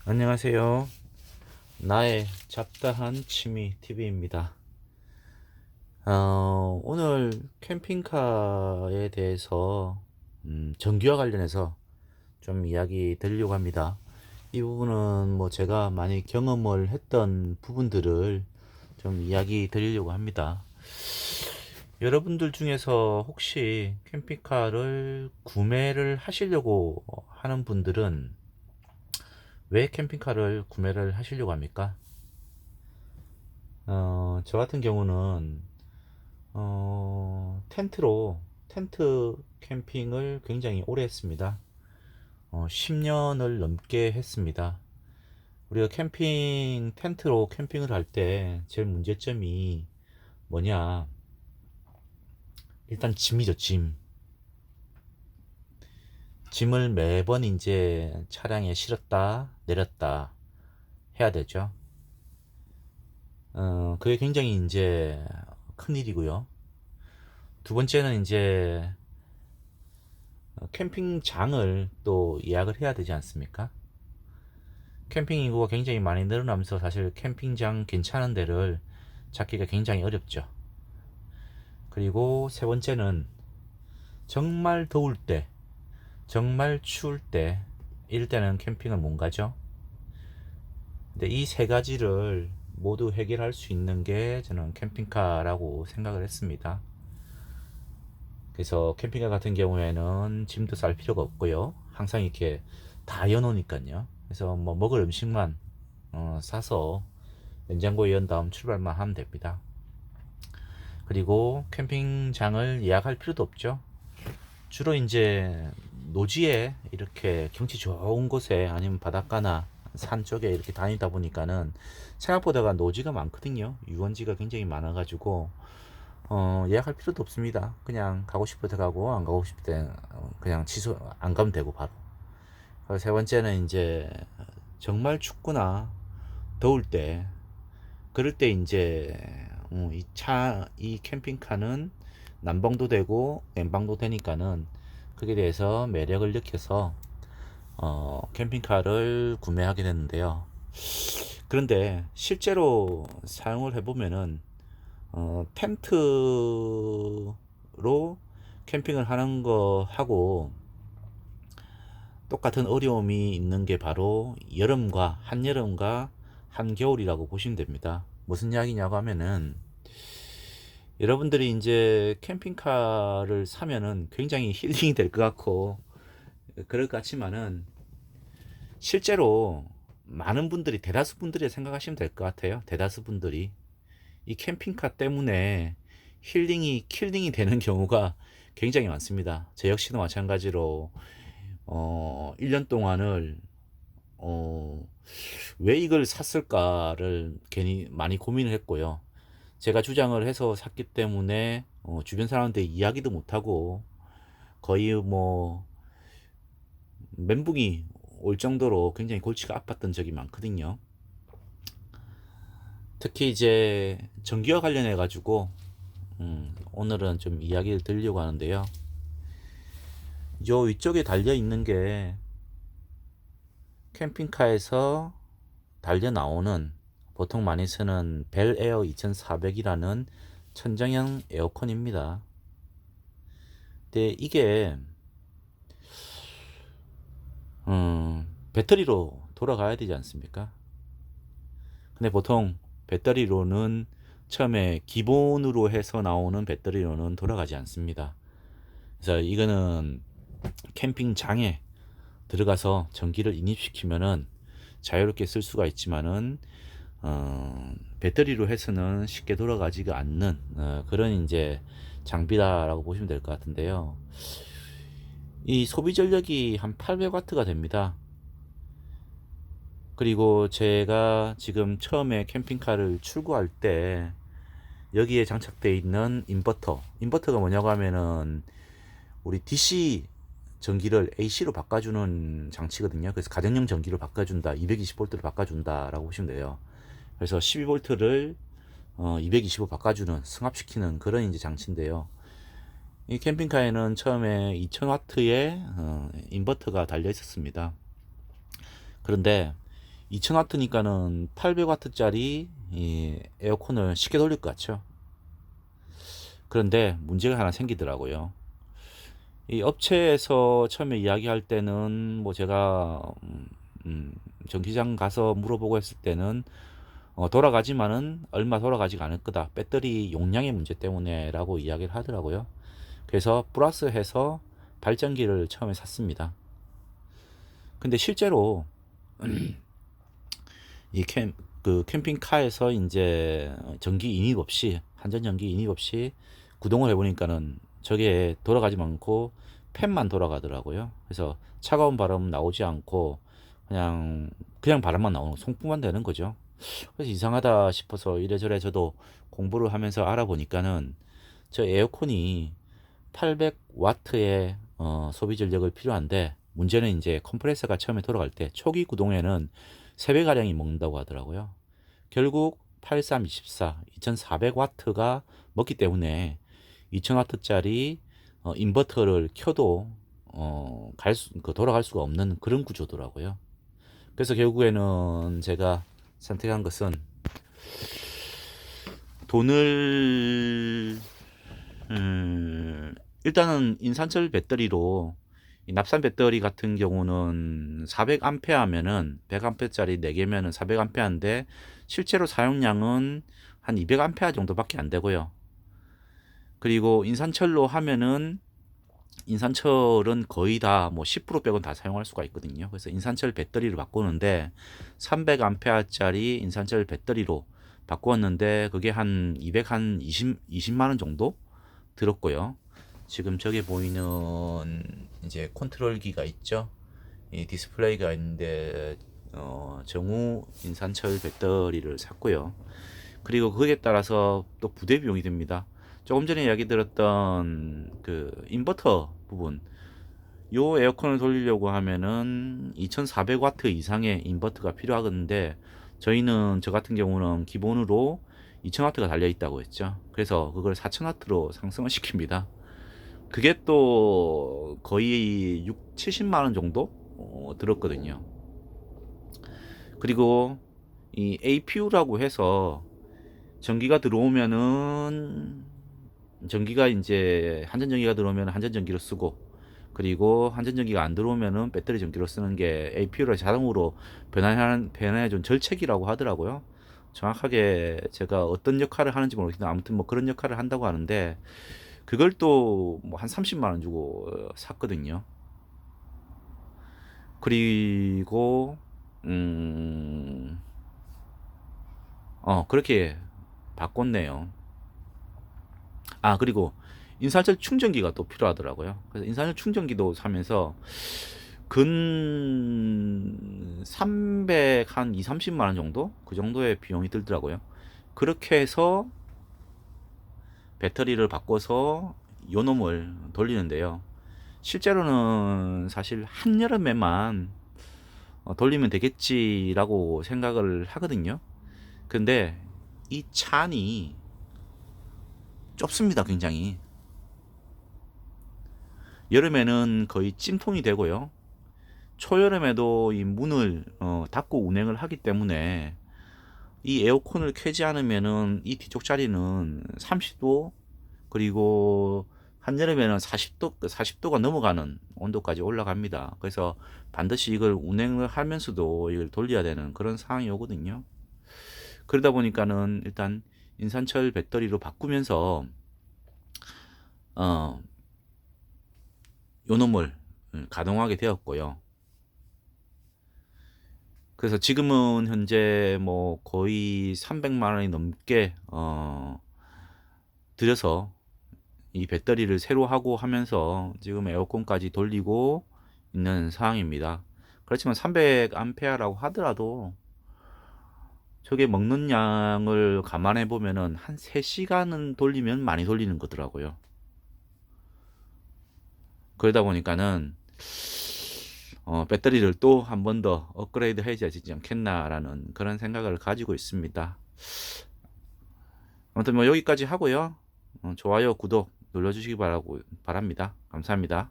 안녕하세요. 나의 잡다한 취미 TV입니다. 오늘 캠핑카에 대해서 전기와 관련해서 좀 이야기 드리려고 합니다. 이 부분은 뭐 제가 많이 경험을 했던 부분들을 좀 이야기 드리려고 합니다. 여러분들 중에서 혹시 캠핑카를 구매를 하시려고 하는 분들은 왜 캠핑카를 구매를 하시려고 합니까? 저 같은 경우는 텐트 캠핑을 굉장히 오래 했습니다. 10년을 넘게 했습니다. 우리가 텐트로 캠핑을 할 때 제일 문제점이 뭐냐? 일단 짐이죠, 짐. 짐을 매번 이제 차량에 실었다, 내렸다 해야 되죠. 그게 굉장히 이제 큰 일이고요. 두 번째는 이제 캠핑장을 또 예약을 해야 되지 않습니까? 캠핑 인구가 굉장히 많이 늘어나면서 사실 캠핑장 괜찮은 데를 찾기가 굉장히 어렵죠. 그리고 세 번째는 정말 더울 때, 정말 추울 때, 이럴 때는 캠핑을 못 가죠. 근데 이 세 가지를 모두 해결할 수 있는 게 저는 캠핑카라고 생각을 했습니다. 그래서 캠핑카 같은 경우에는 짐도 쌀 필요가 없고요. 항상 이렇게 다 여놓으니까요. 그래서 뭐 먹을 음식만 사서 냉장고에 연 다음 출발만 하면 됩니다. 그리고 캠핑장을 예약할 필요도 없죠. 주로 이제 노지에 이렇게 경치 좋은 곳에 아니면 바닷가나 산 쪽에 이렇게 다니다 보니까는 생각보다가 노지가 많거든요. 유원지가 굉장히 많아가지고 예약할 필요도 없습니다. 그냥 가고 싶을 때 가고 안 가고 싶을 때 그냥 취소 안 가면 되고 바로. 그리고 세 번째는 이제 정말 춥거나 더울 때 그럴 때 이제 이 캠핑카는 난방도 되고 냉방도 되니까는 그게 대해서 매력을 느껴서 캠핑카를 구매하게 됐는데요. 그런데 실제로 사용을 해보면은 텐트로 캠핑을 하는 거 하고 똑같은 어려움이 있는 게 바로 한여름과 한겨울이라고 보시면 됩니다. 무슨 이야기냐고 하면은 여러분들이 이제 캠핑카를 사면은 굉장히 힐링이 될 것 같고 그럴 것 같지만은 실제로 많은 분들이 대다수 분들이 생각하시면 될 것 같아요. 대다수 분들이 이 캠핑카 때문에 힐링이 킬링이 되는 경우가 굉장히 많습니다. 저 역시도 마찬가지로 1년 동안을 어, 왜 이걸 샀을까를 괜히 많이 고민을 했고요. 제가 주장을 해서 샀기 때문에 주변 사람한테 이야기도 못하고 거의 뭐 멘붕이 올 정도로 굉장히 골치가 아팠던 적이 많거든요. 특히 이제 전기와 관련해 가지고 오늘은 좀 이야기를 드리려고 하는데요. 요 위쪽에 달려 있는 게 캠핑카에서 달려 나오는 보통 많이 쓰는 벨에어 2400이라는 천정형 에어컨입니다. 근데 이게 배터리로 돌아가야 되지 않습니까? 근데 보통 배터리로는 처음에 기본으로 해서 나오는 배터리로는 돌아가지 않습니다. 그래서 이거는 캠핑장에 들어가서 전기를 인입시키면은 자유롭게 쓸 수가 있지만은 배터리로 해서는 쉽게 돌아가지가 않는 그런 이제 장비다라고 보시면 될 것 같은데요. 이 소비 전력이 한 800W가 됩니다. 그리고 제가 지금 처음에 캠핑카를 출고할 때 여기에 장착되어 있는 인버터가 뭐냐고 하면은 우리 DC 전기를 AC로 바꿔주는 장치거든요. 그래서 가정용 전기로 바꿔준다, 220V로 바꿔준다라고 보시면 돼요. 그래서 12V를 220로 바꿔주는 승합시키는 그런 이제 장치인데요. 이 캠핑카에는 처음에 2000W의 인버터가 달려 있었습니다. 그런데 2000W니까는 800W짜리 이 에어컨을 쉽게 돌릴 것 같죠. 그런데 문제가 하나 생기더라고요. 이 업체에서 처음에 이야기할 때는 뭐 제가 전기장 가서 물어보고 했을 때는 돌아가지만은 얼마 돌아가지가 않을 거다. 배터리 용량의 문제 때문에 라고 이야기를 하더라고요. 그래서 플러스해서 발전기를 처음에 샀습니다. 근데 실제로 그 캠핑카에서 이제 전기 인입 없이, 한전전기 인입 없이 구동을 해보니까는 저게 돌아가지 않고 팬만 돌아가더라고요. 그래서 차가운 바람 나오지 않고 그냥 바람만 나오는, 송풍만 되는 거죠. 그래서 이상하다 싶어서 이래저래 저도 공부를 하면서 알아보니까는 저 에어컨이 800W의 소비 전력을 필요한데, 문제는 이제 컴프레서가 처음에 돌아갈 때 초기 구동에는 3배가량이 먹는다고 하더라고요. 결국 8324 2400W가 먹기 때문에 2000W짜리 인버터를 켜도 돌아갈 수가 없는 그런 구조더라고요. 그래서 결국에는 제가 선택한 것은 돈을 일단은 인산철 배터리로, 이 납산 배터리 같은 경우는 400A면은 100A짜리 4개면은 400A인데 실제로 사용량은 한 200A 정도밖에 안 되고요. 그리고 인산철로 하면은 인산철은 거의 다 뭐 10% 빼곤 다 사용할 수가 있거든요. 그래서 인산철 배터리를 바꾸는데 300A짜리 인산철 배터리로 바꾸었는데 그게 한 20만 원 정도 들었고요. 지금 저게 보이는 이제 컨트롤기가 있죠. 이 디스플레이가 있는데 정우 인산철 배터리를 샀고요. 그리고 거기에 따라서 또 부대 비용이 듭니다. 조금 전에 이야기 들었던 그 인버터 부분, 요 에어컨을 돌리려고 하면은 2400W 이상의 인버터가 필요하건데, 저희는 저 같은 경우는 기본으로 2000W가 달려 있다고 했죠. 그래서 그걸 4000W로 상승을 시킵니다. 그게 또 거의 70만 원 정도 들었거든요. 그리고 이 APU라고 해서 전기가 들어오면은, 전기가 이제 한전전기가 들어오면 한전전기로 쓰고, 그리고 한전전기가 안 들어오면은 배터리 전기로 쓰는 게 APU를 자동으로 변환해준 절책이라고 하더라고요. 정확하게 제가 어떤 역할을 하는지 모르겠는데 아무튼 뭐 그런 역할을 한다고 하는데, 그걸 또 뭐 한 30만 원 주고 샀거든요. 그리고 그렇게 바꿨네요. 아, 그리고 인산철 충전기가 또 필요하더라고요. 그래서 인산철 충전기도 사면서 근 300, 한 2, 30만 원 정도? 그 정도의 비용이 들더라고요. 그렇게 해서 배터리를 바꿔서 요놈을 돌리는데요. 실제로는 사실 한여름에만 돌리면 되겠지라고 생각을 하거든요. 근데 이 찬이 좁습니다, 굉장히. 여름에는 거의 찜통이 되고요. 초여름에도 이 문을 닫고 운행을 하기 때문에 이 에어컨을 켜지 않으면은 이 뒤쪽 자리는 30도, 그리고 한여름에는 40도가 넘어가는 온도까지 올라갑니다. 그래서 반드시 이걸 운행을 하면서도 이걸 돌려야 되는 그런 상황이 오거든요. 그러다 보니까는 일단 인산철 배터리로 바꾸면서 어, 요놈을 가동하게 되었고요. 그래서 지금은 현재 뭐 거의 300만 원이 넘게 들여서 이 배터리를 새로 하고 하면서 지금 에어컨까지 돌리고 있는 상황입니다. 그렇지만 300A라고 하더라도 저게 먹는 양을 감안해 보면은 한 3시간은 돌리면 많이 돌리는 거더라고요. 그러다 보니까는 배터리를 또 한 번 더 업그레이드 해야지 되지 않겠나라는 그런 생각을 가지고 있습니다. 아무튼 뭐 여기까지 하고요. 좋아요, 구독 눌러주시기 바랍니다. 감사합니다.